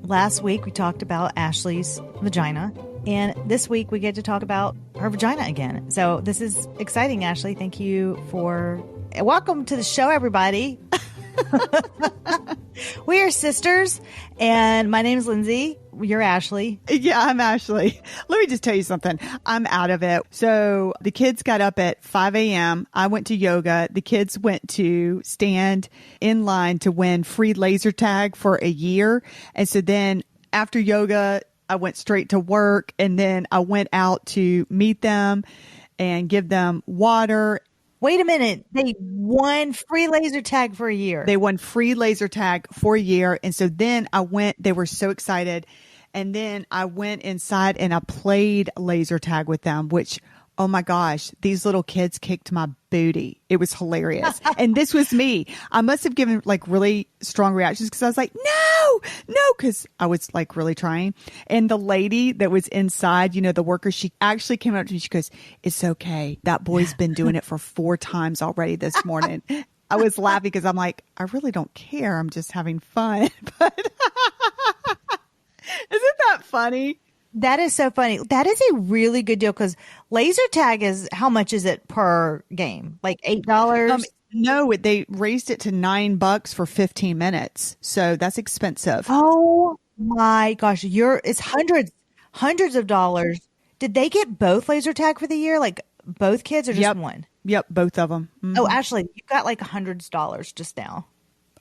last week we talked about Ashley's vagina, and this week we get to talk about her vagina again. So this is exciting, Ashley. Thank you for welcome to the show, everybody. We are sisters, and my name is Lindsay. You're Ashley. Yeah, I'm Ashley. Let me just tell you something. I'm out of it. So the kids got up at 5 a.m. I went to yoga. The kids went to stand in line to win free laser tag for a year. And so then after yoga, I went straight to work, and then I went out to meet them and give them water. Wait a minute. They won free laser tag for a year. They won free laser tag for a year. And so then I went, they were so excited. And then I went inside and I played laser tag with them, which, oh my gosh, these little kids kicked my booty. It was hilarious. And this was me. I must have given like really strong reactions because I was like, no, because I was like really trying. And the lady that was inside, you know, the worker, she actually came up to me. She goes, it's okay. That boy's been doing it for 4 times already this morning. I was laughing because I'm like, I really don't care. I'm just having fun. But isn't that funny? That is so funny. That is a really good deal because laser tag is, how much is it per game? Like $8? No, they raised it to $9 for 15 minutes. So that's expensive. Oh my gosh. It's hundreds of dollars. Did they get both laser tag for the year? Like both kids or just one? Yep. Both of them. Mm-hmm. Oh, Ashley, you got like $100 just now.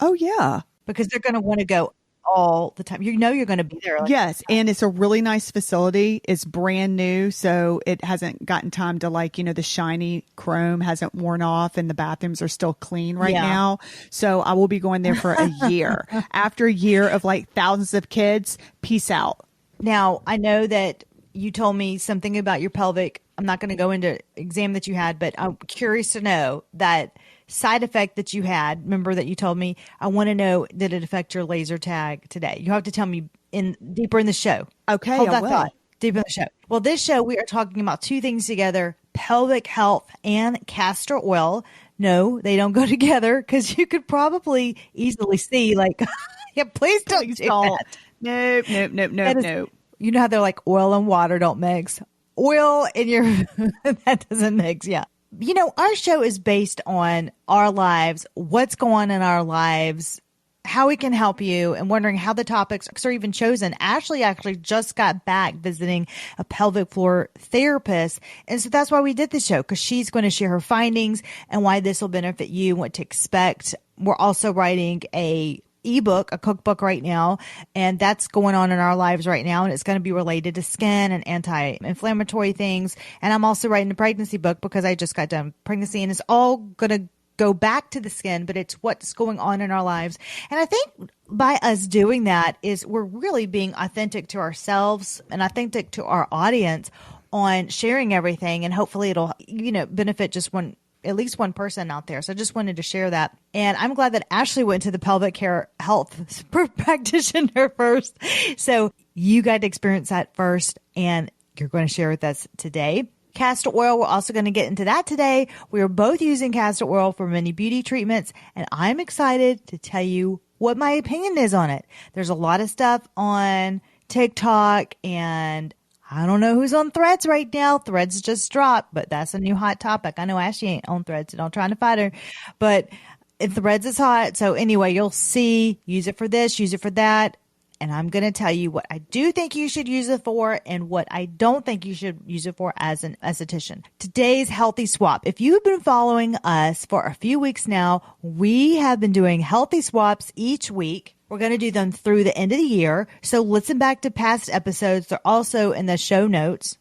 Oh yeah. Because they're going to want to go all the time. You know you're going to be there. Yes. And it's a really nice facility. It's brand new. So it hasn't gotten time to like, you know, the shiny chrome hasn't worn off and the bathrooms are still clean right now. So I will be going there for a year. After a year of like thousands of kids, peace out. Now, I know that you told me something about your pelvic. I'm not going to go into exam that you had, but I'm curious to know that side effect that you had. Remember that you told me. I want to know, did it affect your laser tag today? You have to tell me deeper in the show. Okay, Hold I that will. thought. Deeper in the show. Well, this show we are talking about 2 things together: pelvic health and castor oil. No, they don't go together because you could probably easily see like, yeah, please don't do that. Nope. You know how they're like oil and water don't mix. Oil in your that doesn't mix. Yeah. You know, our show is based on our lives, what's going on in our lives, how we can help you, and wondering how the topics are even chosen. Ashley actually just got back visiting a pelvic floor therapist. And so that's why we did this show, because she's going to share her findings and why this will benefit you, what to expect. We're also writing a cookbook right now, and that's going on in our lives right now, and it's going to be related to skin and anti-inflammatory things. And I'm also writing a pregnancy book because I just got done pregnancy, and it's all going to go back to the skin, but it's what's going on in our lives. And I think by us doing that is we're really being authentic to ourselves and authentic to our audience on sharing everything, and hopefully it'll, you know, benefit at least one person out there. So I just wanted to share that. And I'm glad that Ashley went to the pelvic care health practitioner first. So you got to experience that first, and you're going to share with us today. Castor oil, we're also going to get into that today. We are both using castor oil for many beauty treatments, and I'm excited to tell you what my opinion is on it. There's a lot of stuff on TikTok, and I don't know who's on Threads right now. Threads just dropped, but that's a new hot topic. I know Ashley ain't on Threads, so don't try to fight her. But if Threads is hot, so anyway, you'll see, use it for this, use it for that. And I'm going to tell you what I do think you should use it for and what I don't think you should use it for as an esthetician. Today's healthy swap. If you've been following us for a few weeks now, we have been doing healthy swaps each week. We're going to do them through the end of the year. So listen back to past episodes. They're also in the show notes,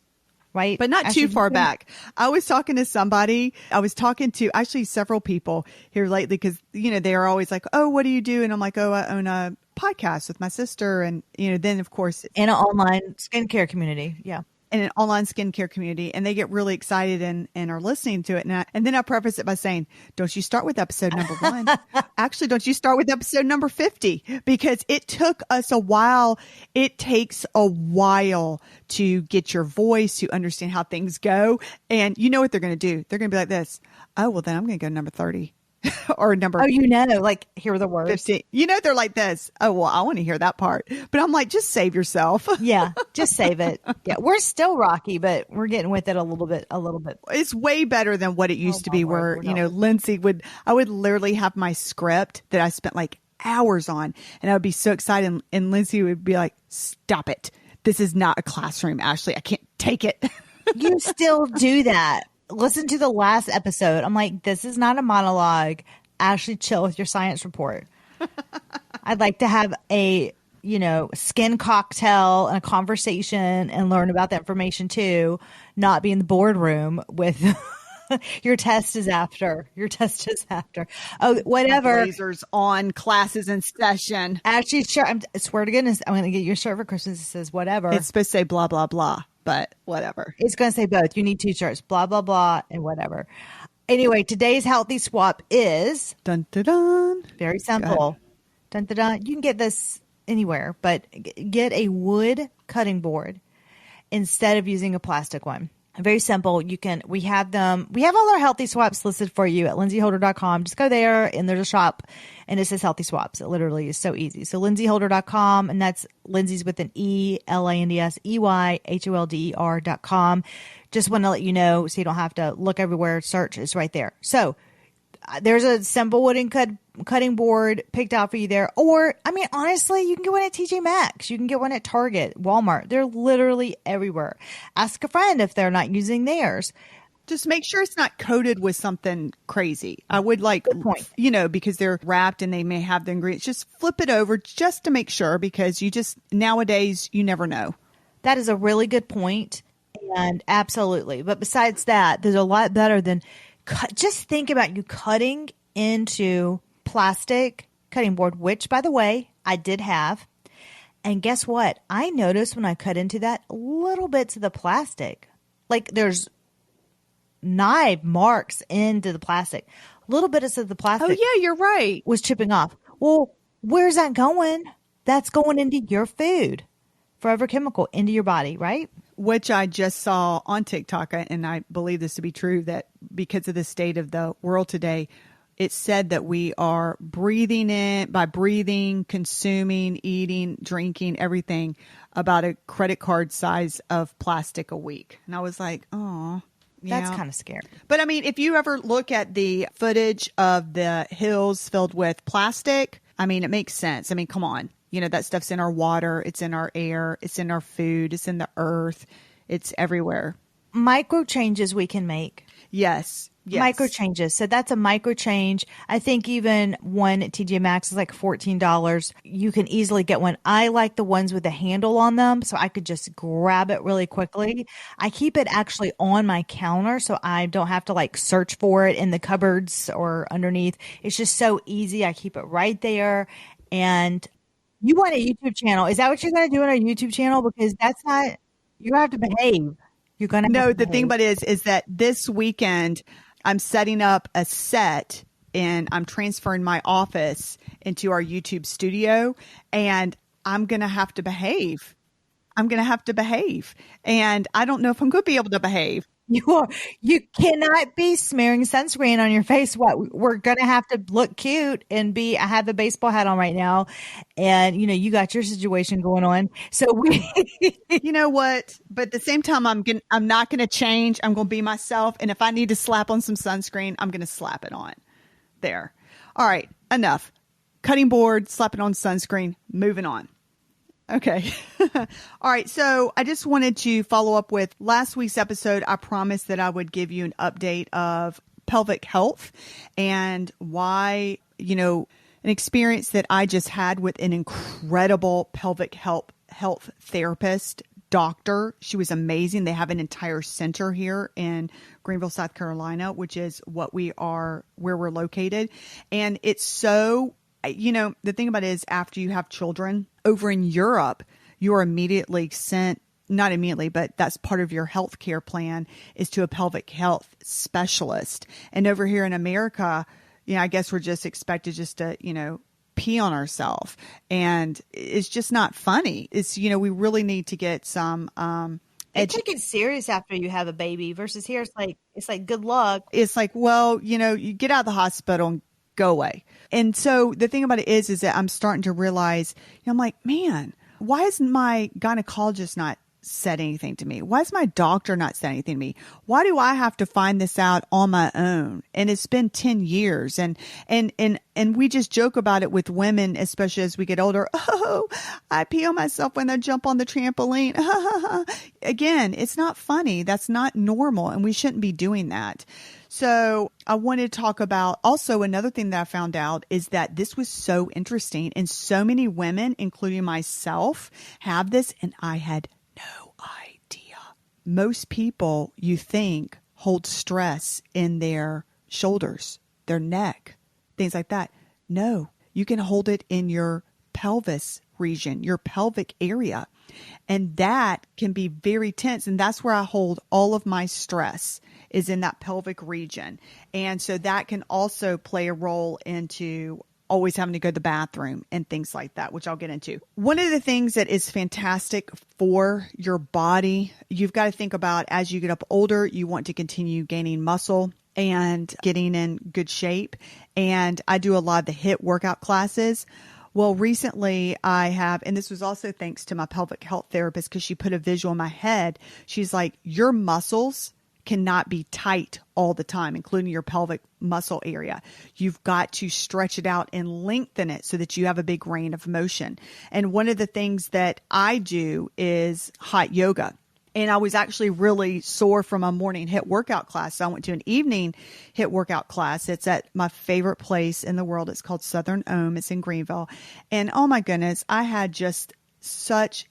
right? But not too far back. I was talking to somebody. I was talking to actually several people here lately because, you know, they are always like, oh, what do you do? And I'm like, oh, I own a podcast with my sister. And, you know, then of course. In an online skincare community. Yeah. In an online skincare community, and they get really excited and are listening to it. And then I preface it by saying, don't you start with episode number 1. Actually, don't you start with episode number 50, because it took us a while. It takes a while to get your voice, to understand how things go. And you know what they're going to do? They're going to be like this. Oh, well, then I'm going to go number 30. or number like here are the words. 15. They're like this. Oh, well, I want to hear that part. But I'm like, just save yourself. Yeah, just save it. Yeah, we're still rocky, but we're getting with it a little bit. It's way better than what it used to be where, Lindsay I would literally have my script that I spent like hours on and I would be so excited. And Lindsay would be like, stop it. This is not a classroom, Ashley. I can't take it. You still do that. Listen to the last episode. I'm like, this is not a monologue. Ashley, chill with your science report. I'd like to have a, skin cocktail and a conversation and learn about the information too, not be in the boardroom with your test is after. Oh, whatever. Blazers on, classes in session. Actually, sure. I swear to goodness, I'm going to get you a shirt for Christmas that says whatever. It's supposed to say blah, blah, blah, but whatever. It's going to say both. You need 2 shirts, blah, blah, blah, and whatever. Anyway, today's healthy swap is dun, dun, dun. Very simple. Dun, dun, dun. You can get this anywhere, but get a wood cutting board instead of using a plastic one. Very simple. We have all our healthy swaps listed for you at lindsayholder.com. Just go there and there's a shop and it says healthy swaps. It literally is so easy. So lindsayholder.com, and that's Lindsay's with an E, LANDSEYHOLDER.com. Just want to let you know so you don't have to look everywhere. Search. It's right there. So there's a simple wooden cutting board picked out for you there. Or, honestly, you can get one at TJ Maxx. You can get one at Target, Walmart. They're literally everywhere. Ask a friend if they're not using theirs. Just make sure it's not coated with something crazy. I would Good point. Because they're wrapped and they may have the ingredients. Just flip it over just to make sure, because nowadays, you never know. That is a really good point. And absolutely. But besides that, there's a lot better than just think about you cutting into plastic cutting board, which, by the way, I did have. And guess what? I noticed when I cut into that, little bits of the plastic, like there's knife marks into the plastic. Little bits of the plastic. Oh, yeah, you're right. Was chipping off. Well, where's that going? That's going into your food. Forever chemical into your body, right? Which I just saw on TikTok, and I believe this to be true, that because of the state of the world today, it said that we are by breathing, consuming, eating, drinking, everything, about a credit card size of plastic a week. And I was like, oh, that's kind of scary. But if you ever look at the footage of the hills filled with plastic, it makes sense. Come on. That stuff's in our water. It's in our air. It's in our food. It's in the earth. It's everywhere. Micro changes we can make. Yes. Micro changes. So that's a micro change. I think even one at TJ Maxx is like $14. You can easily get one. I like the ones with the handle on them, so I could just grab it really quickly. I keep it actually on my counter, so I don't have to search for it in the cupboards or underneath. It's just so easy. I keep it right there. And you want a YouTube channel. Is that what you're going to do on our YouTube channel? Because that's not, you have to behave. You're going to No, the thing about it is that this weekend I'm setting up a set and I'm transferring my office into our YouTube studio, and I'm going to have to behave. And I don't know if I'm going to be able to behave. You cannot be smearing sunscreen on your face. We're going to have to look cute and I have a baseball hat on right now. And, you got your situation going on. So you know what? But at the same time, I'm not going to change. I'm going to be myself. And if I need to slap on some sunscreen, I'm going to slap it on there. All right. Enough. Cutting board, slapping on sunscreen, moving on. Okay. All right. So I just wanted to follow up with last week's episode. I promised that I would give you an update of pelvic health and why, an experience that I just had with an incredible pelvic health therapist, doctor. She was amazing. They have an entire center here in Greenville, South Carolina, which is where we're located. And it's so, the thing about it is after you have children over in Europe, you are immediately sent, not immediately, but that's part of your health care plan is to a pelvic health specialist. And over here in America, I guess we're just expected just to, pee on ourselves. And it's just not funny. It's, we really need to get some, they take it serious after you have a baby versus here. It's like good luck. It's like, well, you get out of the hospital and go away. And so the thing about it is that I'm starting to realize, I'm like, man, why is my gynecologist not said anything to me? Why is my doctor not said anything to me? Why do I have to find this out on my own? And it's been 10 years. And we just joke about it with women, especially as we get older. Oh, I pee on myself when I jump on the trampoline. Again, it's not funny. That's not normal. And we shouldn't be doing that. So I wanted to talk about also another thing that I found out is that this was so interesting. And so many women, including myself, have this. And I had no idea. Most people, you think, hold stress in their shoulders, their neck, things like that. No, you can hold it in your pelvis region, your pelvic area. And that can be very tense. And that's where I hold all of my stress, is in that pelvic region. And so that can also play a role into always having to go to the bathroom and things like that, which I'll get into. One of the things that is fantastic for your body, you've got to think about as you get up older, you want to continue gaining muscle and getting in good shape. And I do a lot of the HIIT workout classes. Well, recently I have, and this was also thanks to my pelvic health therapist, because she put a visual in my head. She's like, your muscles cannot be tight all the time, including your pelvic muscle area. You've got to stretch it out and lengthen it so that you have a big range of motion. And one of the things that I do is hot yoga. And I was actually really sore from a morning HIIT workout class. So I went to an evening HIIT workout class. It's at my favorite place in the world. It's called Southern Ohm. It's in Greenville. And oh my goodness, I had just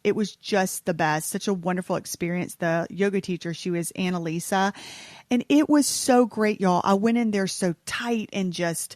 it was just the best, such a wonderful experience. The yoga teacher, she was Annalisa, and it was so great, y'all. I went in there so tight and just,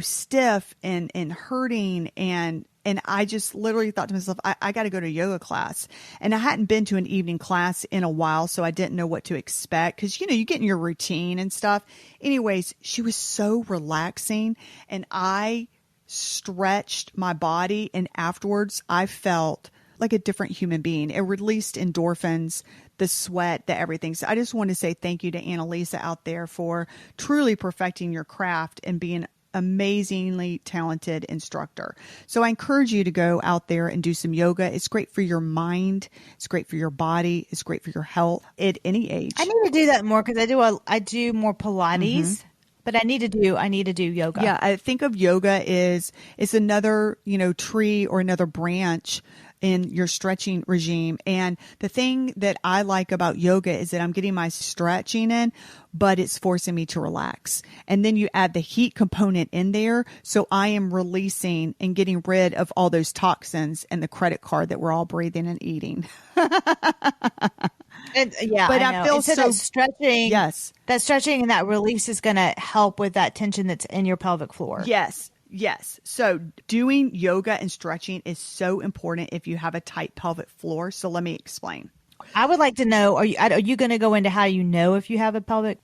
stiff and hurting. And I just literally thought to myself, I got to go to a yoga class. And I hadn't been to an evening class in a while, so I didn't know what to expect because, you get in your routine and stuff. Anyways, she was so relaxing, and I stretched my body, and afterwards I felt like a different human being. It released endorphins, the sweat, the everything. So I just want to say thank you to Annalisa out there for truly perfecting your craft and being amazingly talented instructor. So I encourage you to go out there and do some yoga. It's great for your mind. It's great for your body. It's great for your health at any age. I need to do that more because I do more Pilates. Mm-hmm. But I need to do yoga. Yeah, I think of yoga it's another, tree or another branch in your stretching regime. And the thing that I like about yoga is that I'm getting my stretching in, but it's forcing me to relax. And then you add the heat component in there. So I am releasing and getting rid of all those toxins and the credit card that we're all breathing and eating. And, yeah, but I feel so that stretching. Yes, that stretching and that release is going to help with that tension that's in your pelvic floor. Yes. So doing yoga and stretching is so important if you have a tight pelvic floor. So let me explain. I would like to know: are you going to go into how you know if you have a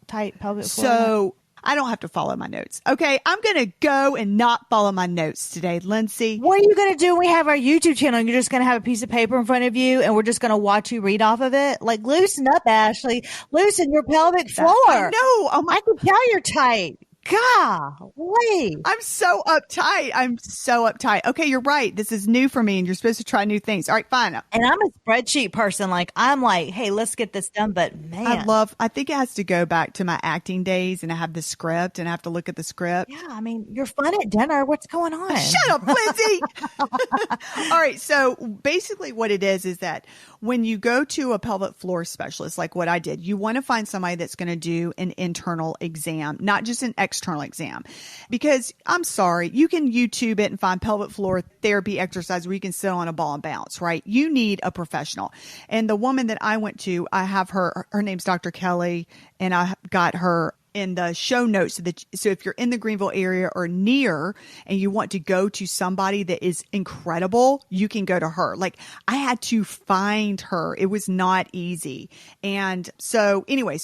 tight pelvic floor? So I don't have to follow my notes. Okay, I'm going to go and not follow my notes today, Lindsay. What are you going to do when we have our YouTube channel? You're just going to have a piece of paper in front of you and we're just going to watch you read off of it? Like, loosen up, Ashley. Loosen your pelvic floor. I know. Oh my! I can tell you're tight. Golly. I'm so uptight. Okay, you're right. This is new for me and you're supposed to try new things. All right, fine. And I'm a spreadsheet person. I'm like, hey, let's get this done. But man, I think it has to go back to my acting days and I have the script and I have to look at the script. Yeah, I mean, you're fun at dinner. What's going on? Shut up, Lindsay. All right, so basically what it is that when you go to a pelvic floor specialist, like what I did, you want to find somebody that's going to do an internal exam, not just an external exam. Because I'm sorry, you can YouTube it and find pelvic floor therapy exercise where you can sit on a ball and bounce, right? You need a professional. And the woman that I went to, I have her name's Dr. Kelly, and I got her in the show notes. So if you're in the Greenville area or near and you want to go to somebody that is incredible, you can go to her. Like, I had to find her. It was not easy. And so anyway,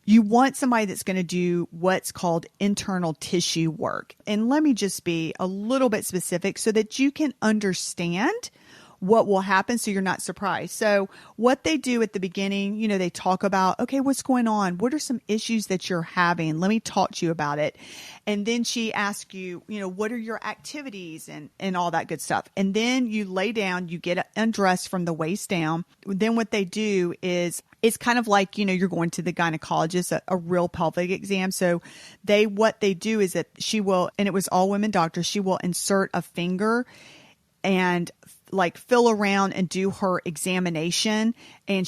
you want somebody that's going to do what's called internal tissue work. And let me just be a little bit specific so that you can understand what will happen so you're not surprised. So what they do at the beginning, they talk about, okay, what's going on? What are some issues that you're having? Let me talk to you about it. And then she asks you, what are your activities and all that good stuff. And then you lay down, you get undressed from the waist down. Then what they do is it's kind of like, you're going to the gynecologist, a real pelvic exam. So what they do is that she will, and it was all women doctors, she will insert a finger and like feel around and do her examination, and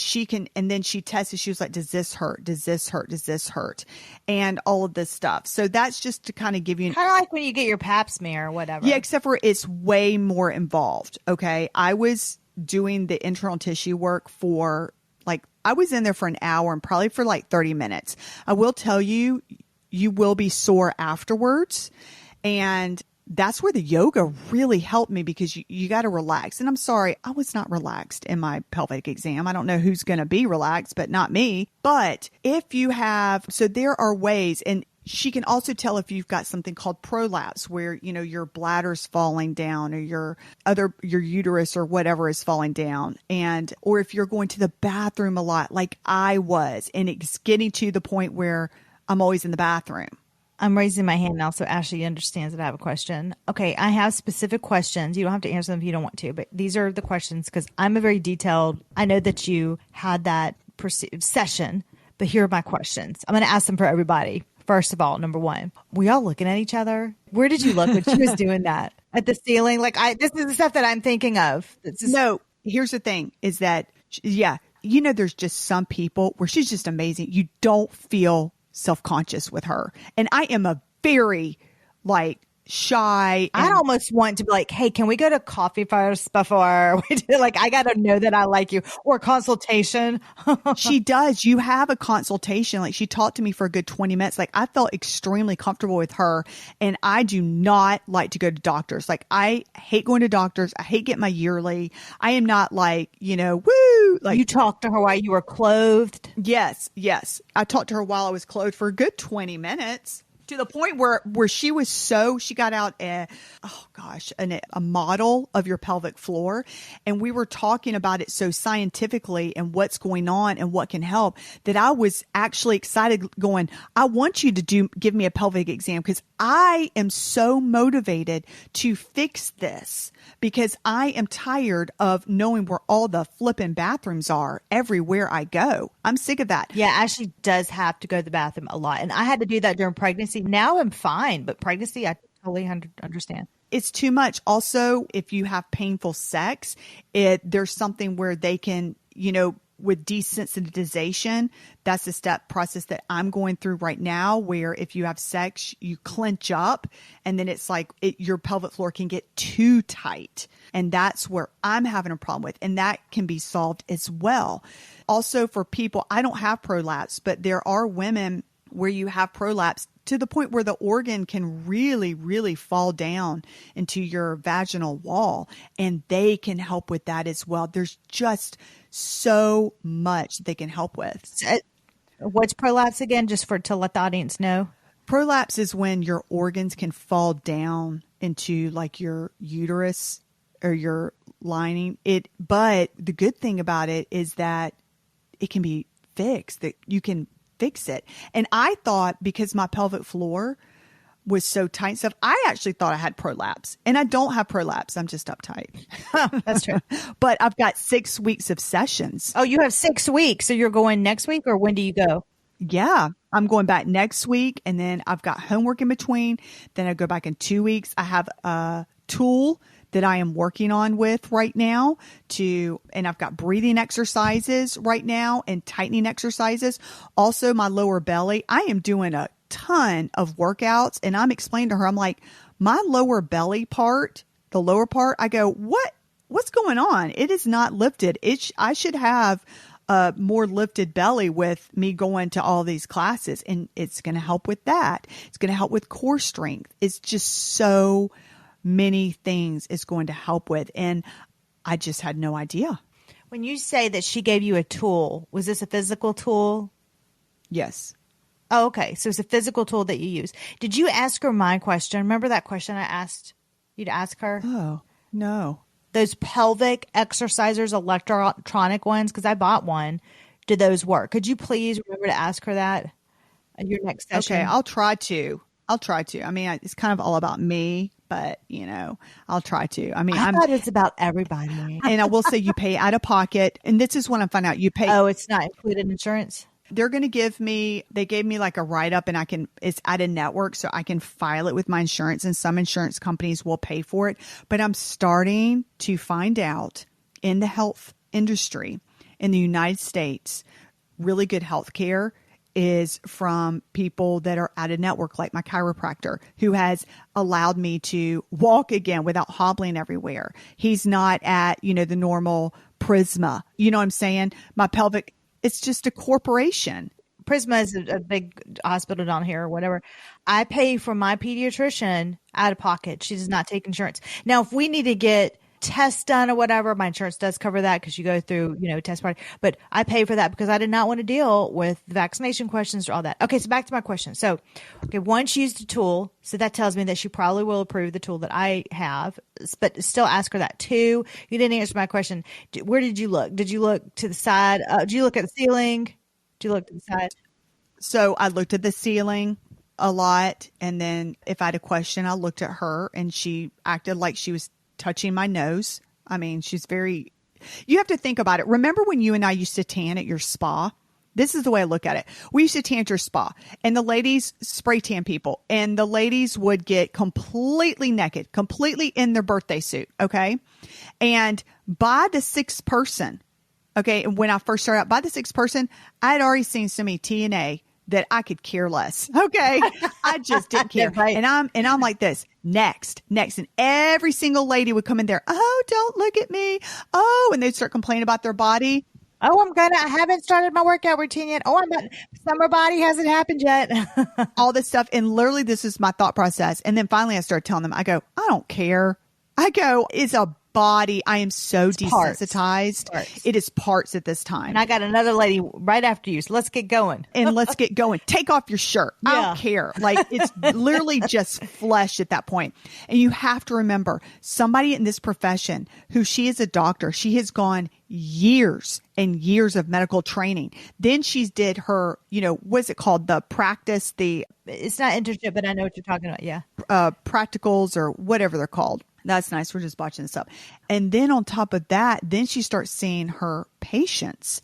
then she tested. She was like, does this hurt? Does this hurt? Does this hurt? And all of this stuff. So that's just to kind of give you kind of like when you get your pap smear or whatever. Yeah, except for it's way more involved. Okay. I was doing the internal tissue work I was in there for an hour and probably for like 30 minutes. I will tell you, you will be sore afterwards. And that's where the yoga really helped me, because you got to relax. And I'm sorry, I was not relaxed in my pelvic exam. I don't know who's going to be relaxed, but not me. But if you so there are ways, and she can also tell if you've got something called prolapse, where, your bladder's falling down, or your uterus or whatever is falling down. Or if you're going to the bathroom a lot, like I was, and it's getting to the point where I'm always in the bathroom. I'm raising my hand now, so Ashley understands that I have a question. Okay, I have specific questions. You don't have to answer them if you don't want to, but these are the questions because I'm a very detailed. I know that you had that session, but here are my questions. I'm going to ask them for everybody. First of all, number one, were y'all looking at each other? Where did you look when she was doing that? At the ceiling? This is the stuff that I'm thinking of. No, here's the thing is that, there's just some people where she's just amazing. You don't feel self-conscious with her. And I am a very shy. I'd almost want to be like, hey, can we go to coffee first before we do? I got to know that I like you, or consultation. She does. You have a consultation. She talked to me for a good 20 minutes. I felt extremely comfortable with her, and I do not like to go to doctors. I hate going to doctors. I hate getting my yearly. I am not woo. You talked to her while you were clothed? Yes. I talked to her while I was clothed for a good 20 minutes. To the point where she got out a model of your pelvic floor. And we were talking about it so scientifically and what's going on and what can help, that I was actually excited going, I want you to give me a pelvic exam, because I am so motivated to fix this, because I am tired of knowing where all the flipping bathrooms are everywhere I go. I'm sick of that. Yeah, Ashley does have to go to the bathroom a lot. And I had to do that during pregnancy. Now I'm fine, but pregnancy, I totally understand. It's too much. Also, if you have painful sex, there's something where they can, with desensitization, that's the process that I'm going through right now, where if you have sex, you clench up, and then it's your pelvic floor can get too tight. And that's where I'm having a problem with. And that can be solved as well. Also, for people, I don't have prolapse, but there are women where you have prolapse to the point where the organ can really, really fall down into your vaginal wall, and they can help with that as well. There's just so much they can help with. What's prolapse again, just to let the audience know? Prolapse is when your organs can fall down into your uterus or your lining. But the good thing about it is that it can be fixed, that you can fix it. And I thought, because my pelvic floor was so tight and stuff, I actually thought I had prolapse, and I don't have prolapse. I'm just uptight. That's true. But I've got 6 weeks of sessions. Oh, you have 6 weeks. So you're going next week, or when do you go? Yeah, I'm going back next week, and then I've got homework in between. Then I go back in 2 weeks. I have a tool that I am working on with right now and I've got breathing exercises right now and tightening exercises. Also, my lower belly, I am doing a ton of workouts, and I'm explaining to her, I'm like, my lower belly part, the lower part, I go, what's going on? It is not lifted. I should have a more lifted belly with me going to all these classes, and it's going to help with that. It's going to help with core strength. It's just so many things it's going to help with. And I just had no idea. When you say that she gave you a tool, was this a physical tool? Yes. Oh, okay. So it's a physical tool that you use. Did you ask her my question? Remember that question I asked you to ask her? Oh, no. those pelvic exercisers, electronic ones, because I bought one. Do those work? Could you please remember to ask her that at your next session? Okay, I'll try to. I mean, it's kind of all about me, but I'll try to. I mean, I thought it's about everybody. And I will say you pay out of pocket. And this is when I find out you pay. Oh, it's not included in insurance? They're going to they gave me like a write-up, and it's out of network, so I can file it with my insurance, and some insurance companies will pay for it. But I'm starting to find out in the health industry in the United States, really good health care is from people that are out of network, like my chiropractor, who has allowed me to walk again without hobbling everywhere. He's not at, the normal Prisma. You know what I'm saying? My pelvic, it's just a corporation. Prisma is a big hospital down here or whatever. I pay for my pediatrician out of pocket. She does not take insurance. Now, if we need to get tests done or whatever, my insurance does cover that because you go through, test party. But I pay for that because I did not want to deal with the vaccination questions or all that. Okay, so back to my question. So, one, she used a tool. So that tells me that she probably will approve the tool that I have, but still ask her that. Two, you didn't answer my question. Where did you look? Did you look to the side? Did you look at the ceiling? Did you look to the side? So I looked at the ceiling a lot. And then if I had a question, I looked at her, and she acted like she was touching my nose. I mean, you have to think about it. Remember when you and I used to tan at your spa? This is the way I look at it. We used to tan at your spa, and the ladies spray tan people, and the ladies would get completely naked, completely in their birthday suit. Okay. And by the sixth person, okay, when I first started out, by the sixth person, I'd already seen so many TNA that I could care less. Okay. I just didn't care. Right. And I'm like this, next. And every single lady would come in there. Oh, don't look at me. Oh, and they'd start complaining about their body. Oh, I haven't started my workout routine yet. Oh, summer body hasn't happened yet. All this stuff. And literally this is my thought process. And then finally I started telling them, I go, I don't care. It's a body. I am so desensitized. Parts. It is parts at this time. And I got another lady right after you. So let's get going. Let's get going. Take off your shirt. Yeah. I don't care. Like, it's literally just flesh at that point. And you have to remember, somebody in this profession she is a doctor, she has gone years and years of medical training. Then she's did her, what's it called? The practice, it's not internship, but I know what you're talking about. Yeah. Practicals or whatever they're called. That's nice. We're just botching this up. And then on top of that, then she starts seeing her patients.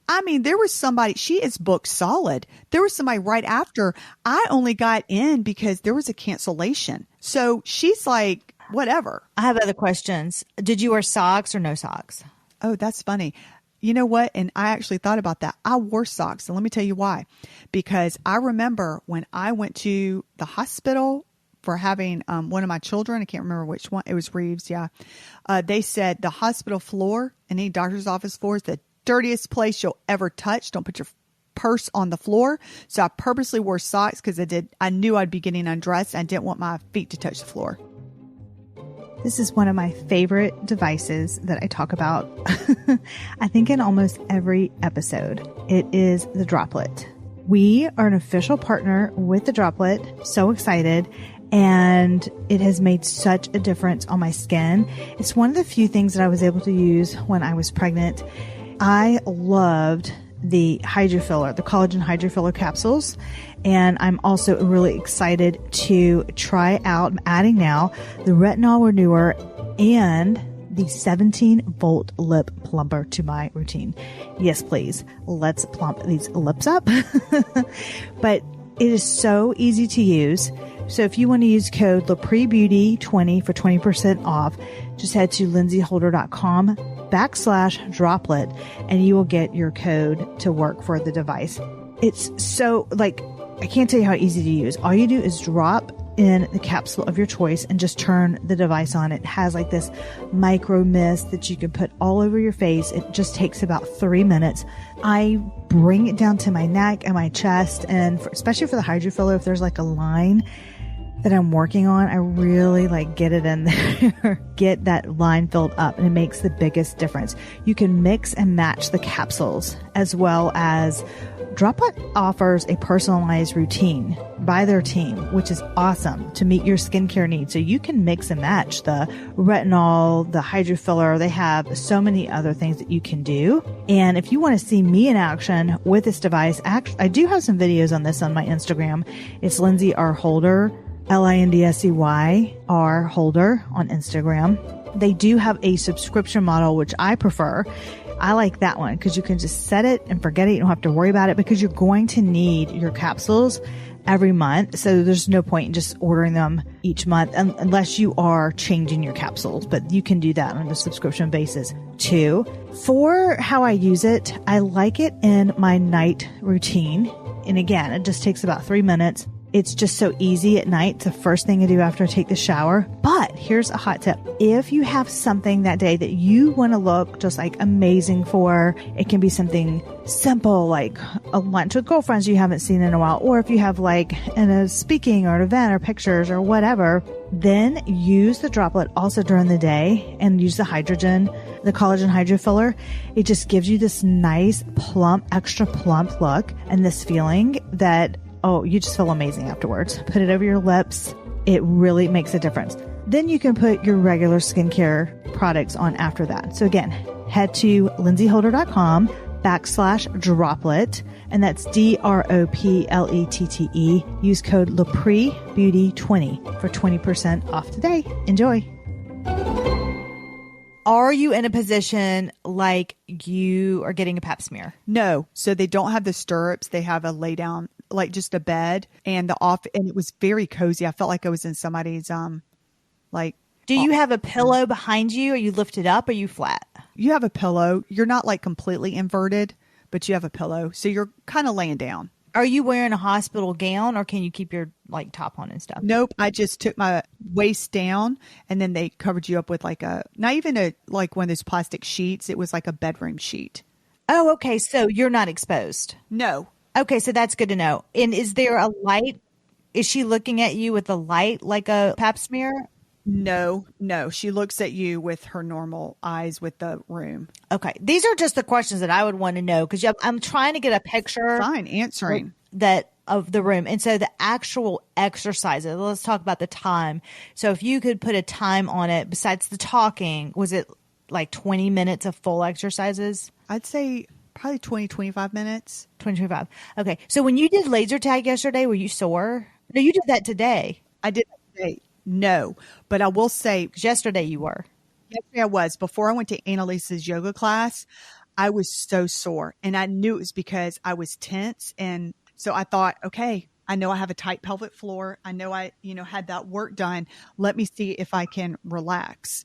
I mean, there was somebody, she is booked solid. There was somebody right after. I only got in because there was a cancellation. So she's like, whatever. I have other questions. Did you wear socks or no socks? Oh, that's funny. You know what? And I actually thought about that. I wore socks. And let me tell you why. Because I remember when I went to the hospital for having one of my children, I can't remember which one. It was Reeves. Yeah. They said the hospital floor and any doctor's office floor is the dirtiest place you'll ever touch. Don't put your purse on the floor. So I purposely wore socks because I knew I'd be getting undressed. I didn't want my feet to touch the floor. This is one of my favorite devices that I talk about, I think in almost every episode. It is the Droplet. We are an official partner with the Droplet. So excited. And it has made such a difference on my skin. It's one of the few things that I was able to use when I was pregnant. I loved the hydrofiller, the collagen hydrofiller capsules. And I'm also really excited to try out, I'm adding now, the retinol renewer and the 17-volt lip plumper to my routine. Yes, please. Let's plump these lips up. But it is so easy to use. So if you want to use code LapreeBeauty20 for 20% off, just head to lindsayholder.com/droplet and you will get your code to work for the device. It's so I can't tell you how easy to use. All you do is drop in the capsule of your choice and just turn the device on. It has this micro mist that you can put all over your face. It just takes about 3 minutes. I bring it down to my neck and my chest, and especially for the hydrofiller, if there's a line that I'm working on, I really get it in there, get that line filled up, and it makes the biggest difference. You can mix and match the capsules as well as Droplet offers a personalized routine by their team, which is awesome to meet your skincare needs. So you can mix and match the retinol, the hydrofiller. They have so many other things that you can do. And if you want to see me in action with this device, I do have some videos on this on my Instagram. It's Lindsay R. Holder, Lindsey R. Holder on Instagram. They do have a subscription model, which I prefer. I like that one because you can just set it and forget it. You don't have to worry about it because you're going to need your capsules every month. So there's no point in just ordering them each month unless you are changing your capsules, but you can do that on a subscription basis too. For how I use it, I like it in my night routine. And again, it just takes about 3 minutes. It's just so easy at night. It's the first thing I do after I take the shower. But here's a hot tip. If you have something that day that you want to look just like amazing for, it can be something simple like a lunch with girlfriends you haven't seen in a while. Or if you have like a speaking or an event or pictures or whatever, then use the droplet also during the day and use the collagen hydrofiller. It just gives you this nice plump, extra plump look and this feeling that you just feel amazing afterwards. Put it over your lips. It really makes a difference. Then you can put your regular skincare products on after that. So again, head to lindseyholder.com/droplet, and that's DROPLETTE. Use code lapree beauty 20 for 20% off today. Enjoy. Are you in a position like you are getting a pap smear? No. So they don't have the stirrups. They have a lay down, like just a bed and and it was very cozy. I felt like I was in somebody's, Do you have a pillow behind you? Are you lifted up? Or are you flat? You have a pillow. You're not like completely inverted, but you have a pillow. So you're kind of laying down. Are you wearing a hospital gown or can you keep your top on and stuff? Nope. I just took my waist down and then they covered you up with not even one of those plastic sheets. It was like a bedroom sheet. Oh, okay. So you're not exposed. No. Okay. So that's good to know. And is there a light? Is she looking at you with a light like a pap smear? No. She looks at you with her normal eyes with the room. Okay. These are just the questions that I would want to know because I'm trying to get a picture. Fine, answering. Of the room. And so the actual exercises, let's talk about the time. So if you could put a time on it, besides the talking, was it like 20 minutes of full exercises? I'd say probably 20, 25 minutes. 25. Okay. So when you did laser tag yesterday, were you sore? No, you did that today. I did that today. No, but I will say. Because yesterday you were. Yesterday I was. Before I went to Annalise's yoga class, I was so sore. And I knew it was because I was tense. And so I thought, okay, I know I have a tight pelvic floor. I know I, had that work done. Let me see if I can relax.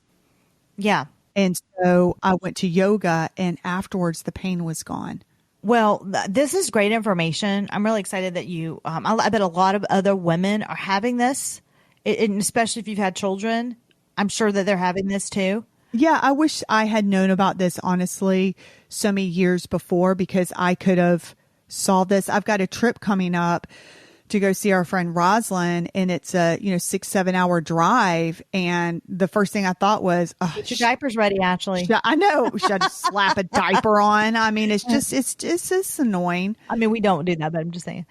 Yeah. And so I went to yoga and afterwards the pain was gone. Well, this is great information. I'm really excited that you, I bet a lot of other women are having this, and especially if you've had children. I'm sure that they're having this too. Yeah, I wish I had known about this, honestly, so many years before because I could have solved this. I've got a trip coming up to go see our friend Roslyn, and it's a 6-7 hour drive. And the first thing I thought was, get your diapers ready, Ashley. I know. Should I just slap a diaper on? I mean, it's just annoying. I mean, we don't do that, but I'm just saying.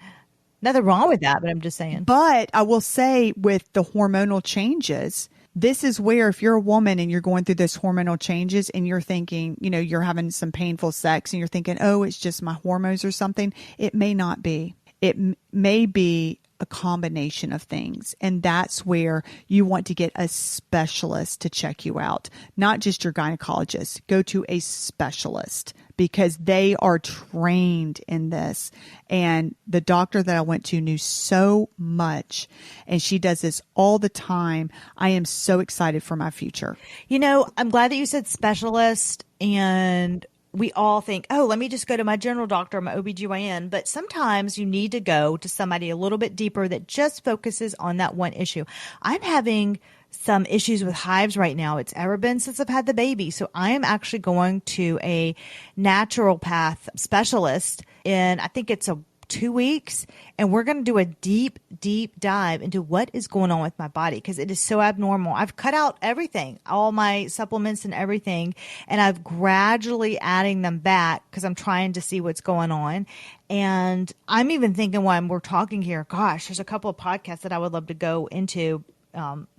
Nothing wrong with that, but I'm just saying. But I will say with the hormonal changes, this is where if you're a woman and you're going through this hormonal changes and you're thinking, you're having some painful sex and you're thinking, oh, it's just my hormones or something. It may not be. It may be a combination of things. And that's where you want to get a specialist to check you out, not just your gynecologist. Go to a specialist because they are trained in this. And the doctor that I went to knew so much, and she does this all the time. I am so excited for my future. I'm glad that you said specialist, and we all think, oh, let me just go to my general doctor, my OBGYN. But sometimes you need to go to somebody a little bit deeper that just focuses on that one issue. I'm having some issues with hives right now. It's ever been since I've had the baby. So I am actually going to a naturopath specialist, and I think it's a 2 weeks, and we're going to do a deep, deep dive into what is going on with my body because it is so abnormal. I've cut out everything, all my supplements and everything, and I've gradually adding them back because I'm trying to see what's going on. And I'm even thinking when we're talking here, gosh, there's a couple of podcasts that I would love to go into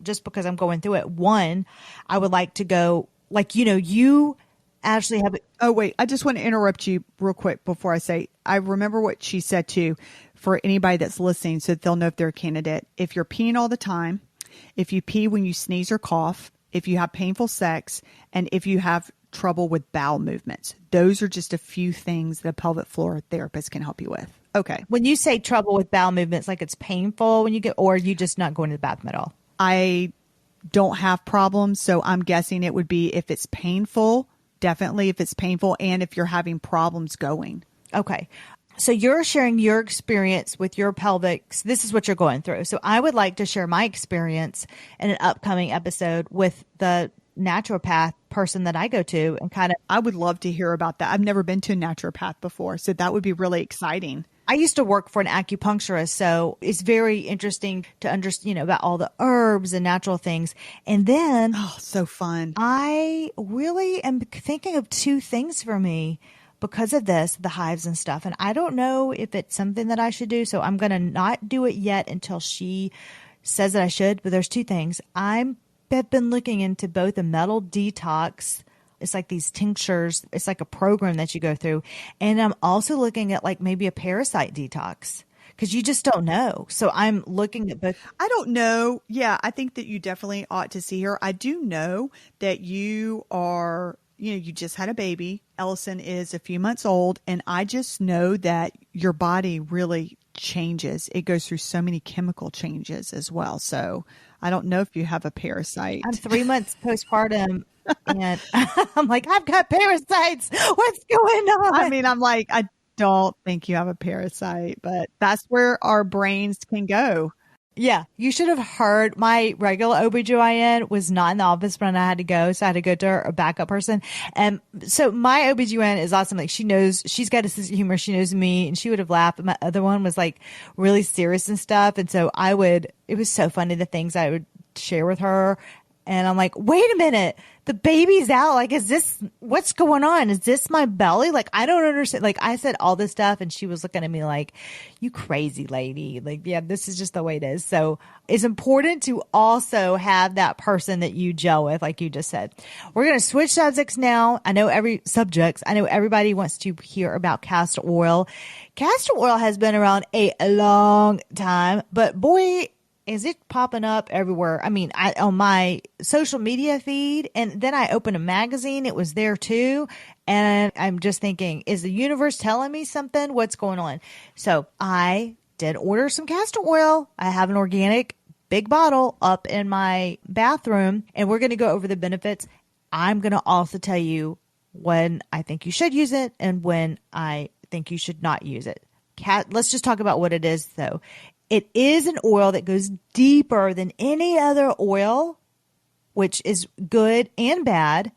just because I'm going through it. One, I would like to go, like, you actually have it. Oh, wait. I just want to interrupt you real quick before I say, I remember what she said too, for anybody that's listening so that they'll know if they're a candidate. If you're peeing all the time, if you pee when you sneeze or cough, if you have painful sex, and if you have trouble with bowel movements, those are just a few things that a pelvic floor therapist can help you with. Okay. When you say trouble with bowel movements, like it's painful when you get, or are you just not going to the bathroom at all? I don't have problems, so I'm guessing it would be if it's painful. Definitely if it's painful and if you're having problems going. Okay. So you're sharing your experience with your pelvic. This is what you're going through. So I would like to share my experience in an upcoming episode with the naturopath person that I go to and kind of. I would love to hear about that. I've never been to a naturopath before, so that would be really exciting. I used to work for an acupuncturist, so it's very interesting to understand, about all the herbs and natural things. And then, oh, so fun. I really am thinking of two things for me because of this, the hives and stuff. And I don't know if it's something that I should do, so I'm going to not do it yet until she says that I should. But there's two things. I've been looking into both a metal detox. It's like these tinctures. It's like a program that you go through. And I'm also looking at like maybe a parasite detox because you just don't know. So I'm looking at both. I don't know. Yeah, I think that you definitely ought to see her. I do know that you are, you just had a baby. Ellison is a few months old. And I just know that your body really changes. It goes through so many chemical changes as well. So I don't know if you have a parasite. I'm 3 months postpartum. And I'm like, I've got parasites. What's going on? I mean, I'm like, I don't think you have a parasite, but that's where our brains can go. Yeah. You should have heard my regular OBGYN was not in the office when I had to go. So I had to go to a backup person. And so my OBGYN is awesome. Like she's got a sense of humor. She knows me and she would have laughed. But my other one was like really serious and stuff. And so it was so funny, the things I would share with her. And I'm like, wait a minute, the baby's out. Like, what's going on? Is this my belly? Like, I don't understand. Like, I said all this stuff and she was looking at me like, you crazy lady. Like, yeah, this is just the way it is. So it's important to also have that person that you gel with, like you just said. We're going to switch subjects now. I know everybody wants to hear about castor oil. Castor oil has been around a long time, but boy, is it popping up everywhere? I mean, on my social media feed, and then I opened a magazine. It was there too. And I'm just thinking, is the universe telling me something? What's going on? So I did order some castor oil. I have an organic big bottle up in my bathroom, and we're going to go over the benefits. I'm going to also tell you when I think you should use it and when I think you should not use it. Let's just talk about what it is, though. It is an oil that goes deeper than any other oil, which is good and bad.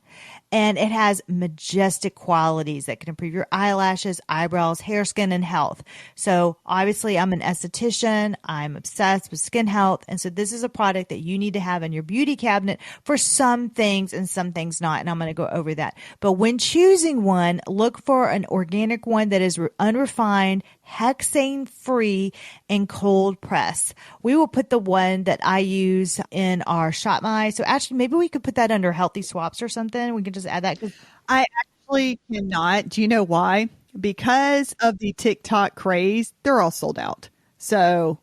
And it has majestic qualities that can improve your eyelashes, eyebrows, hair, skin, and health. So obviously I'm an esthetician. I'm obsessed with skin health. And so this is a product that you need to have in your beauty cabinet for some things and some things not. And I'm going to go over that. But when choosing one, look for an organic one that is unrefined, hexane free, and cold press. We will put the one that I use in our shop my. So actually, maybe we could put that under healthy swaps or something. We can just add that. I actually cannot. Do you know why? Because of the TikTok craze, they're all sold out. So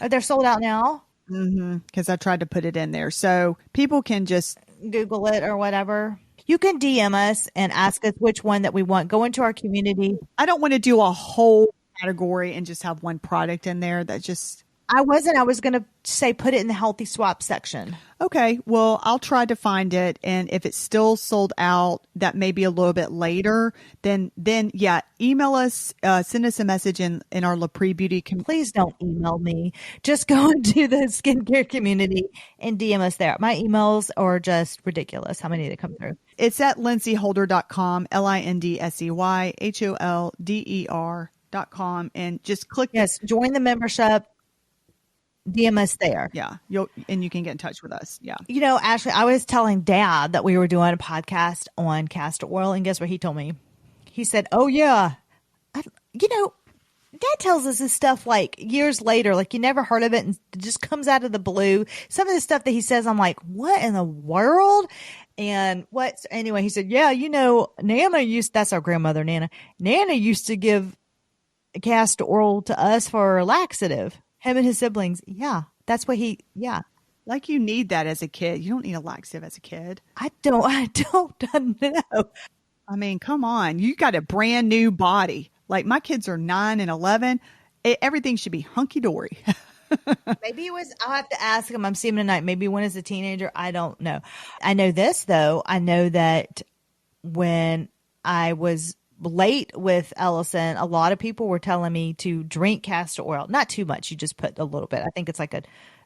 they're sold out now. Because I tried to put it in there. So people can just Google it or whatever. You can DM us and ask us which one that we want. Go into our community. I don't want to do a whole category and just have one product in there. That just I was going to say put it in the healthy swap section. Okay. Well, I'll try to find it. And if it's still sold out, that may be a little bit later, then yeah, email us, send us a message in our lapree beauty. Please don't email me. Just go into the skincare community and DM us there. My emails are just ridiculous. How many that come through? It's at lindseyholder.com, LindseyHolder.com. castorcare.com and just click Yes, join the membership. DM us there. Yeah, and you can get in touch with us. Yeah. You know, Ashley, I was telling Dad that we were doing a podcast on castor oil, and guess what he told me? He said, "Oh yeah, Dad tells us this stuff like years later, like you never heard of it, and it just comes out of the blue. Some of the stuff that he says, I'm like, what in the world?" And anyway, he said, "Yeah, that's our grandmother, Nana. Nana used to give castor oil to us for a laxative." Him and his siblings. Yeah, that's what yeah. Like you need that as a kid. You don't need a laxative as a kid. I don't know. I mean, come on. You got a brand new body. Like my kids are 9 and 11. Everything should be hunky dory. Maybe I'll have to ask him. I'm seeing him tonight. Maybe when as a teenager. I don't know. I know this though. I know that when I was late with Ellison, a lot of people were telling me to drink castor oil. Not too much. You just put a little bit. I think it's like a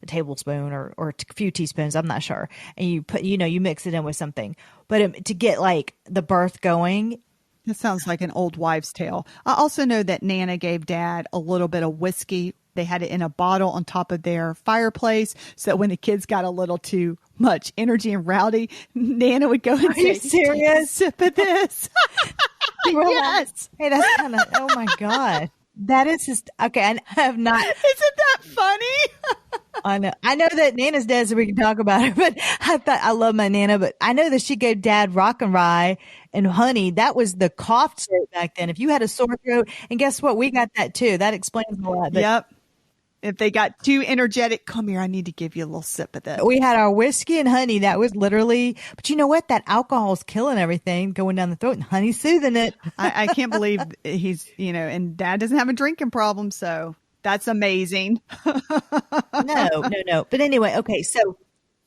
tablespoon or a few teaspoons. I'm not sure. And you mix it in with something. But to get like the birth going. It sounds like an old wives' tale. I also know that Nana gave Dad a little bit of whiskey. They had it in a bottle on top of their fireplace. So when the kids got a little too much energy and rowdy, Nana would go and say, "Are you serious? Sip of this." Yes. Hey, that's kind of, oh my God. That is just, okay. I have not. Isn't that funny? I know that Nana's dead, so we can talk about her, but I love my Nana, but I know that she gave Dad rock and rye and honey. That was the cough syrup back then. If you had a sore throat, and guess what? We got that too. That explains a lot. Yep. If they got too energetic, come here, I need to give you a little sip of this. We had our whiskey and honey. That was literally, but you know what? That alcohol is killing everything going down the throat, and honey's soothing it. I can't believe he's, and Dad doesn't have a drinking problem. So that's amazing. No. But anyway, okay. So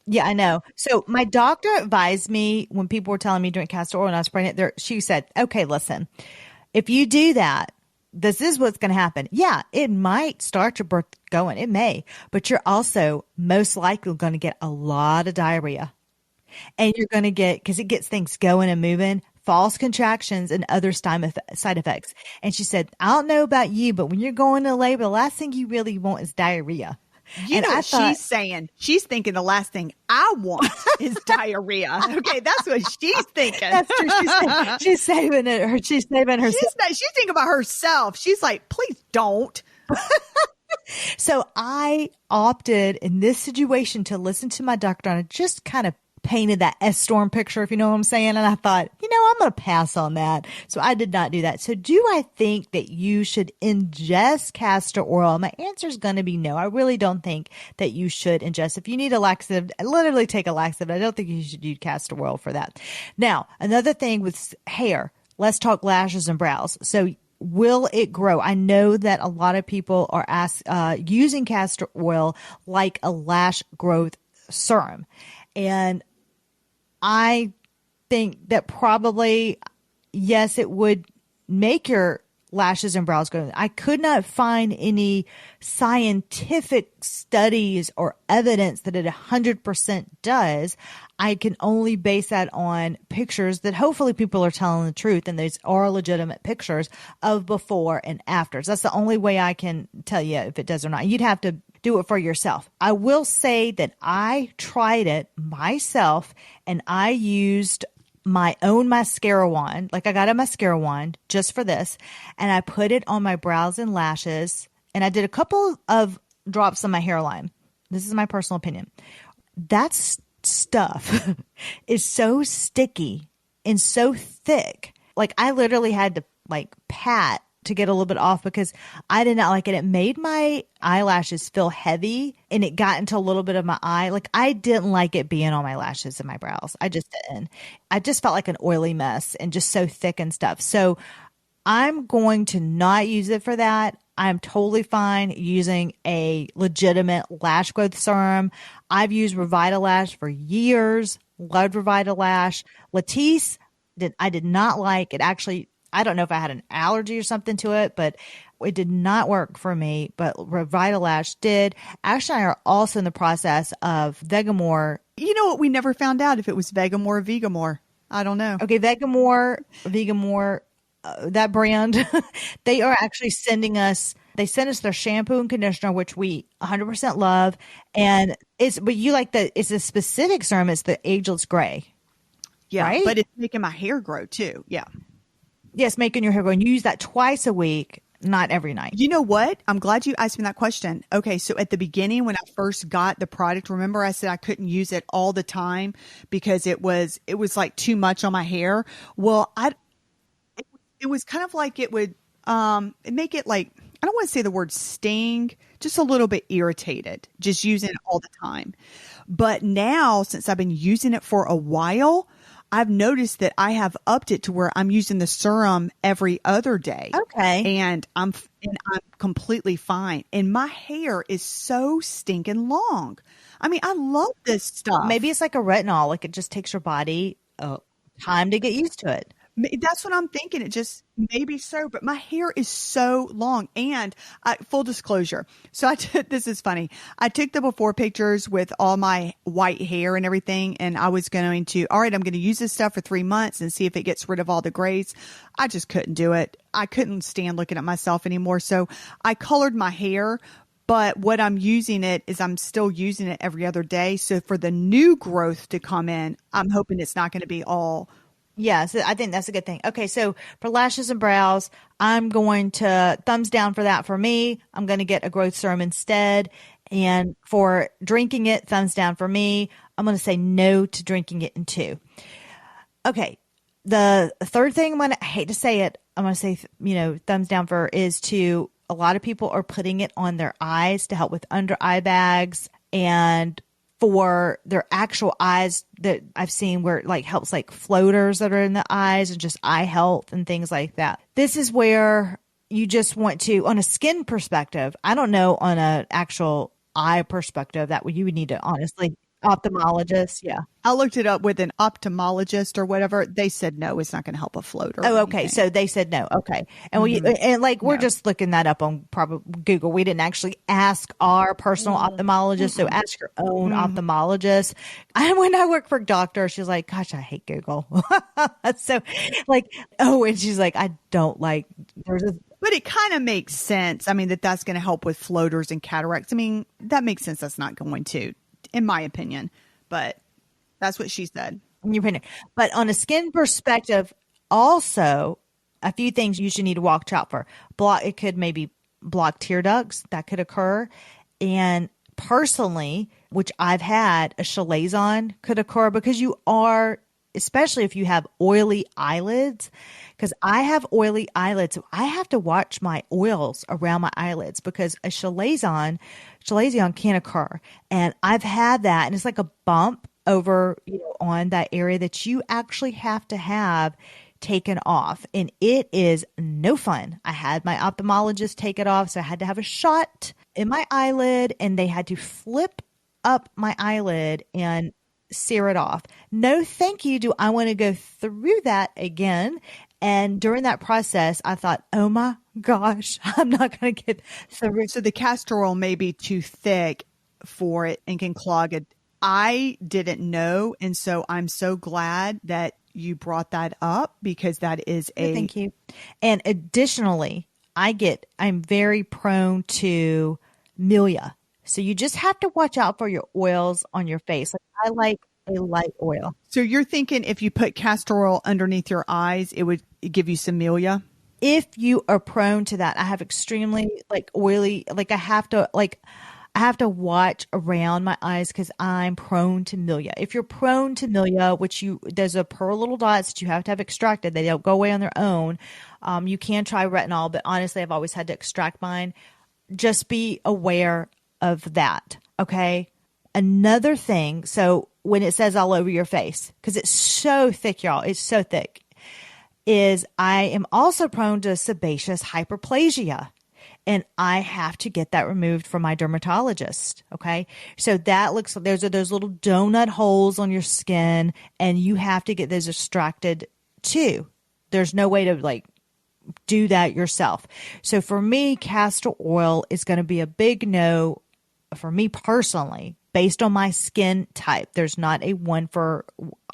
yeah, I know. So my doctor advised me when people were telling me to drink castor oil and I was pregnant, she said, "Okay, listen, if you do that, this is what's going to happen. Yeah, it might start your birth going. It may, but you're also most likely going to get a lot of diarrhea. And you're going to get, because it gets things going and moving, false contractions and other side effects." And she said, "I don't know about you, but when you're going to labor, the last thing you really want is diarrhea." She's saying? She's thinking the last thing I want is diarrhea. Okay, that's what she's thinking. That's true. She's saving it. She's saving herself. She's thinking about herself. She's like, please don't. So I opted in this situation to listen to my doctor, and I just kind of painted that S-storm picture, if you know what I'm saying. And I thought, I'm going to pass on that. So I did not do that. So do I think that you should ingest castor oil? My answer is going to be no. I really don't think that you should ingest. If you need a laxative, literally take a laxative. I don't think you should use castor oil for that. Now, another thing with hair, let's talk lashes and brows. So will it grow? I know that a lot of people are using castor oil like a lash growth serum. And I think that probably, yes, it would make your lashes and brows grow. I could not find any scientific studies or evidence that it 100% does. I can only base that on pictures that hopefully people are telling the truth, and these are legitimate pictures of before and afters. That's the only way I can tell you if it does or not. You'd have to do it for yourself. I will say that I tried it myself, and I used my own mascara wand. Like I got a mascara wand just for this, and I put it on my brows and lashes, and I did a couple of drops on my hairline. This is my personal opinion. That stuff is so sticky and so thick. Like I literally had to pat to get a little bit off because I did not like it. It made my eyelashes feel heavy, and it got into a little bit of my eye. Like I didn't like it being on my lashes and my brows. I just didn't. I just felt like an oily mess and just so thick and stuff. So I'm going to not use it for that. I'm totally fine using a legitimate lash growth serum. I've used Revitalash for years. Loved Revitalash. Latisse, I did not like it. Actually, I don't know if I had an allergy or something to it, but it did not work for me. But Revitalash did. Ashley and I are also in the process of Vegamore. You know what? We never found out if it was Vegamore or Vegamore. I don't know. Okay, Vegamore. that brand, they are actually they send us their shampoo and conditioner, which we 100% love. And but you like it's a specific serum. It's the ageless gray, Yeah. right? But it's making my hair grow too. Yeah. Yes, making your hair grow. And you use that twice a week, not every night. You know what? I'm glad you asked me that question. Okay. So at the beginning, when I first got the product, remember I said I couldn't use it all the time because it was like too much on my hair. Well, it was kind of like it would, make it like, I don't want to say the word sting, just a little bit irritated, just using it all the time. But now, since I've been using it for a while, I've noticed that I have upped it to where I'm using the serum every other day. Okay. And I'm completely fine. And my hair is so stinking long. I mean, I love this stuff. Maybe it's like a retinol. Like it just takes your body time to get used to it. That's what I'm thinking. It just maybe so, but my hair is so long. And full disclosure. So this is funny. I took the before pictures with all my white hair and everything. And I was going to, all right, I'm going to use this stuff for 3 months and see if it gets rid of all the grays. I just couldn't do it. I couldn't stand looking at myself anymore. So I colored my hair. But what I'm using it is I'm still using it every other day. So for the new growth to come in, I'm hoping it's not going to be all. Yes, I think that's a good thing. Okay, so for lashes and brows, I'm going to thumbs down for that for me. I'm going to get a growth serum instead. And for drinking it, thumbs down for me. I'm going to say no to drinking it in 2. Okay, the third thing I hate to say it, I'm going to say, thumbs down for is to a lot of people are putting it on their eyes to help with under eye bags and for their actual eyes that I've seen where it like helps like floaters that are in the eyes and just eye health and things like that. This is where you just want to, on a skin perspective, I don't know on an actual eye perspective that you would need to honestly ophthalmologist. Yeah. I looked it up with an ophthalmologist or whatever. They said, no, it's not going to help a floater. Oh, okay. Anything. So they said no. Okay. And we're just looking that up on probably Google. We didn't actually ask our personal ophthalmologist. So ask your own ophthalmologist. And when I worked for a doctor, she's like, gosh, I hate Google. So like, and she's like, I don't like, but it kind of makes sense. I mean, that's going to help with floaters and cataracts. I mean, that makes sense. That's not going to, in my opinion, but that's what she said. In your opinion. But on a skin perspective, also a few things you should need to watch out for. It could maybe block tear ducts that could occur. And personally, which I've had, a chalazon could occur because especially if you have oily eyelids, because I have oily eyelids. So I have to watch my oils around my eyelids because a chalazon can occur. And I've had that. And it's like a bump over, on that area that you actually have to have taken off. And it is no fun. I had my ophthalmologist take it off. So I had to have a shot in my eyelid and they had to flip up my eyelid and sear it off. No, thank you. Do I want to go through that again? And during that process, I thought, oh my gosh, I'm not going to get through. So the castor oil may be too thick for it and can clog it. I didn't know. And so I'm so glad that you brought that up because that is Thank you. And additionally, I'm very prone to milia. So you just have to watch out for your oils on your face. Like I like a light oil. So you're thinking if you put castor oil underneath your eyes, it would give you some milia? If you are prone to that, I have extremely oily, I have to watch around my eyes because I'm prone to milia. If you're prone to milia, there's a pearl little dots that you have to have extracted. They don't go away on their own. You can try retinol, but honestly, I've always had to extract mine. Just be aware of that. Okay. Another thing. So when it says all over your face, because it's so thick, y'all, it's so thick, is I am also prone to sebaceous hyperplasia. And I have to get that removed from my dermatologist. Okay. So those are those little donut holes on your skin and you have to get those extracted too. There's no way to do that yourself. So for me, castor oil is going to be a big no for me personally, based on my skin type, there's not a one for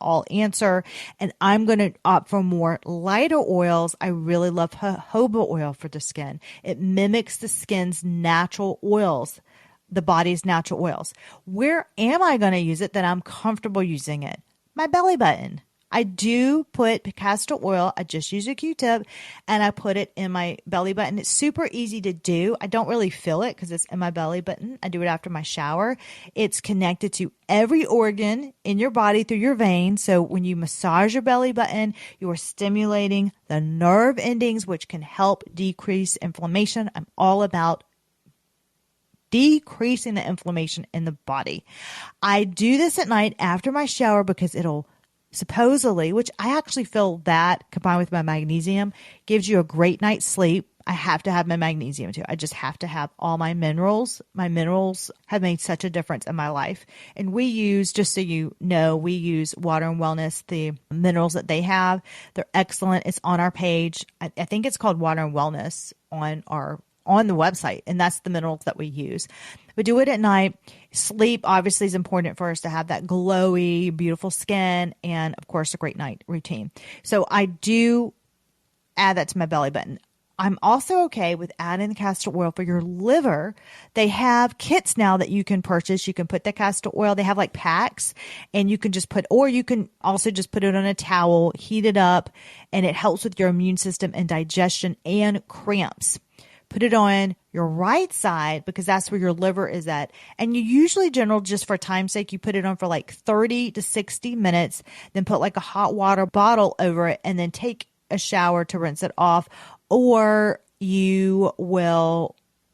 all answer. And I'm going to opt for more lighter oils. I really love jojoba oil for the skin. It mimics the skin's natural oils, the body's natural oils. Where am I going to use it that I'm comfortable using it? My belly button. I do put castor oil. I just use a Q-tip and I put it in my belly button. It's super easy to do. I don't really feel it because it's in my belly button. I do it after my shower. It's connected to every organ in your body through your veins. So when you massage your belly button, you are stimulating the nerve endings, which can help decrease inflammation. I'm all about decreasing the inflammation in the body. I do this at night after my shower because it'll supposedly, which I actually feel that combined with my magnesium gives you a great night's sleep. I have to have my magnesium too. I just have to have all my minerals. My minerals have made such a difference in my life. And we use, just so you know, we use Water and Wellness, the minerals that they have. They're excellent. It's on our page. I think it's called Water and Wellness on the website, and that's the minerals that we use. We do it at night. Sleep obviously is important for us to have that glowy, beautiful skin, and of course a great night routine. So I do add that to my belly button. I'm also okay with adding the castor oil for your liver. They have kits now that you can purchase. You can put the castor oil. They have like packs, and you can just put, or you can also just put it on a towel, heat it up, and it helps with your immune system and digestion and cramps. Put it on your right side because that's where your liver is at. And you usually, just for time's sake, you put it on for like 30 to 60 minutes, then put like a hot water bottle over it and then take a shower to rinse it off. Or you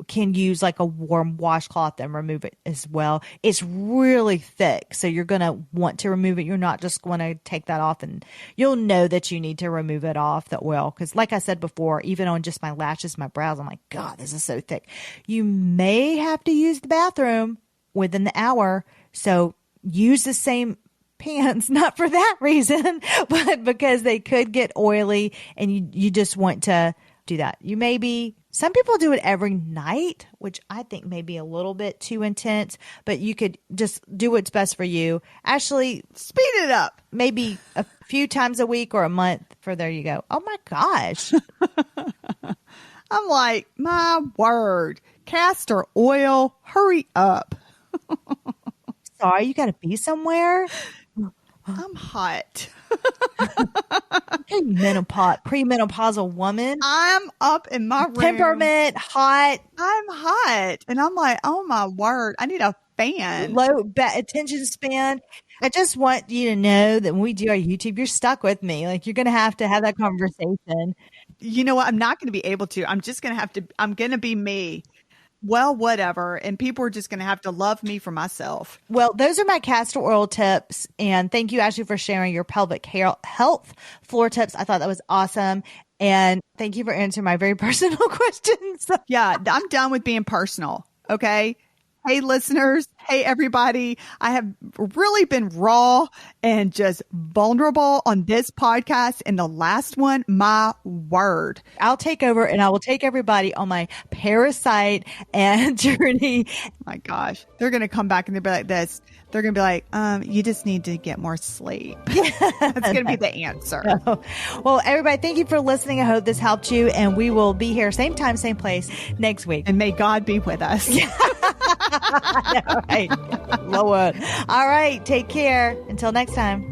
can use like a warm washcloth and remove it as well. It's really thick, so you're going to want to remove it. You're not just going to take that off, and you'll know that you need to remove it off, the oil. Because like I said before, even on just my lashes, my brows, I'm like, God, this is so thick. You may have to use the bathroom within the hour, so use the same pants, not for that reason, but because they could get oily and you just want to do that. Some people do it every night, which I think may be a little bit too intense, but you could just do what's best for you. Ashley, Speed it up. maybe a few times a week or a month there you go. Oh my gosh. I'm like, my word, castor oil, hurry up. Sorry, you got to be somewhere. I'm hot. Hey, premenopausal woman. I'm up in my room. Temperament, hot. I'm hot. And I'm like, oh my word, I need a fan. Low attention span. I just want you to know that when we do our YouTube, you're stuck with me. Like, you're going to have that conversation. You know what? I'm not going to be able to. I'm just going to I'm going to be me. Well, whatever. And people are just going to have to love me for myself. Well, those are my castor oil tips. And thank you, Ashley, for sharing your pelvic health floor tips. I thought that was awesome. And thank you for answering my very personal questions. Yeah, I'm done with being personal. Okay. Hey, listeners. Hey, everybody. I have really been raw and just vulnerable on this podcast. And the last one, my word. I'll take over and I will take everybody on my parasite and journey. My gosh. They're going to come back and they'll be like this. They're going to be like, you just need to get more sleep. That's going to be the answer. No. Well, everybody, thank you for listening. I hope this helped you. And we will be here same time, same place next week. And may God be with us. All right. Lord. All right. Take care. Until next time.